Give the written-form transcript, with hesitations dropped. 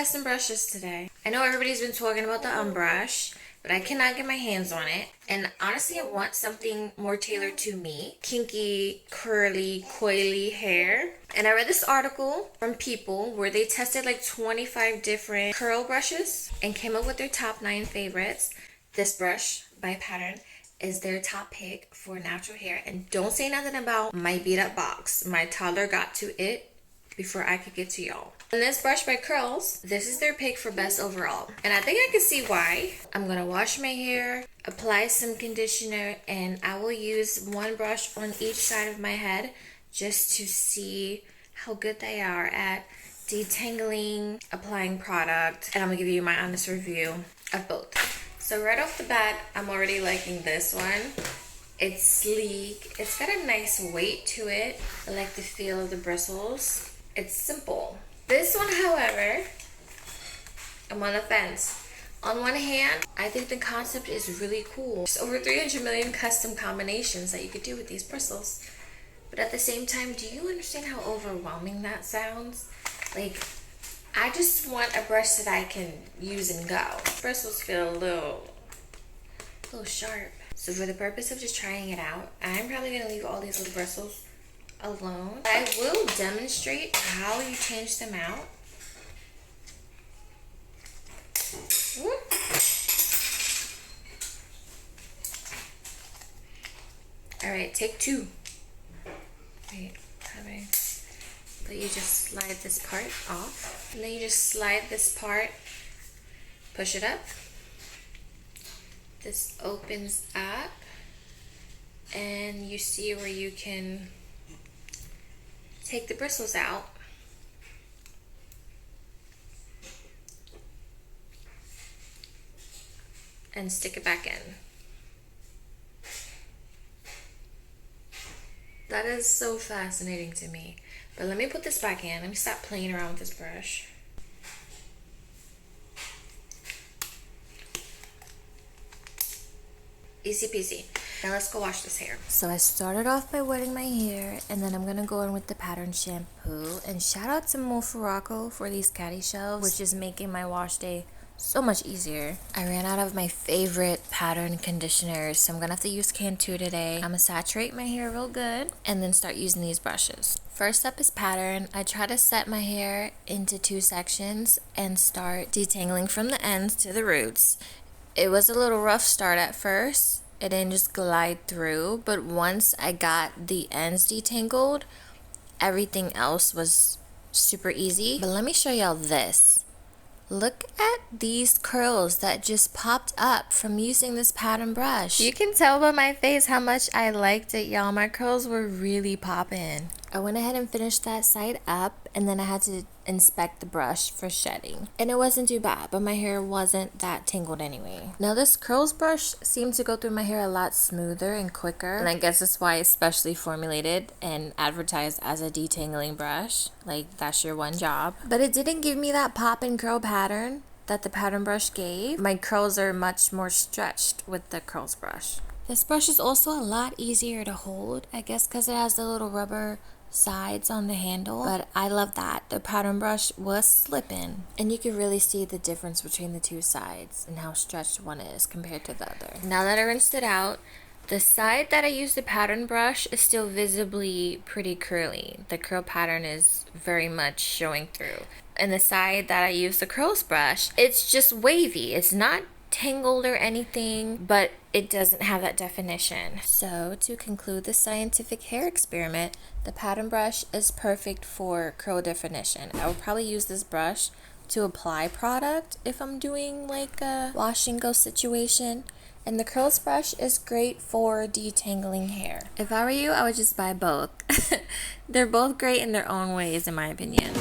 some brushes today. I know everybody's been talking about the Unbrush, but I cannot get my hands on it. And honestly, I want something more tailored to me. Kinky, curly, coily hair. And I read this article from People where they tested like 25 different curl brushes and came up with their top 9 favorites. This brush by Pattern is their top pick for natural hair. And don't say nothing about my beat up box. My toddler got to it before I could get to y'all. And this brush by Curls, this is their pick for best overall. And I think I can see why. I'm gonna wash my hair, apply some conditioner, and I will use one brush on each side of my head just to see how good they are at detangling, applying product, and I'm gonna give you my honest review of both. So right off the bat, I'm already liking this one. It's sleek, it's got a nice weight to it. I like the feel of the bristles. It's simple. This one, however, I'm on the fence. On one hand, I think the concept is really cool. There's over 300 million custom combinations that you could do with these bristles. But at the same time, do you understand how overwhelming that sounds? Like, I just want a brush that I can use and go. Bristles feel a little sharp. So for the purpose of just trying it out, I'm probably gonna leave all these little bristles alone. I will demonstrate how you change them out. Alright, take 2. Wait, but you just slide this part off. And then you just slide this part, push it up. This opens up. And you see where you can take the bristles out. And stick it back in. That is so fascinating to me. But let me put this back in. Let me stop playing around with this brush. Easy peasy. Now let's go wash this hair. So I started off by wetting my hair, and then I'm gonna go in with the Pattern shampoo. And shout out to Mo Farraco for these caddy shelves, which is making my wash day so much easier. I ran out of my favorite Pattern conditioners, so I'm gonna have to use Cantu today. I'm gonna saturate my hair real good and then start using these brushes. First up is Pattern. I try to set my hair into 2 sections and start detangling from the ends to the roots. It was a little rough start at first. It didn't just glide through, but once I got the ends detangled, everything else was super easy. But let me show y'all this. Look at these curls that just popped up from using this Pattern brush. You can tell by my face how much I liked it, y'all. My curls were really popping. I went ahead and finished that side up, and then I had to inspect the brush for shedding. And it wasn't too bad, but my hair wasn't that tangled anyway. Now this curls brush seemed to go through my hair a lot smoother and quicker. And I guess that's why it's specially formulated and advertised as a detangling brush. Like, that's your one job. But it didn't give me that pop and curl pattern that the Pattern brush gave. My curls are much more stretched with the curls brush. This brush is also a lot easier to hold, I guess because it has the little rubber sides on the handle, but I love that. The Pattern brush was slipping, and you can really see the difference between the 2 sides and how stretched one is compared to the other. Now that I rinsed it out, the side that I used the Pattern brush is still visibly pretty curly. The curl pattern is very much showing through. And the side that I used the curls brush, it's just wavy. It's not tangled or anything, but it doesn't have that definition. So to conclude the scientific hair experiment, the Pattern brush is perfect for curl definition. I will probably use this brush to apply product if I'm doing like a wash and go situation. And the curls brush is great for detangling hair. If I were you, I would just buy both. They're both great in their own ways, in my opinion.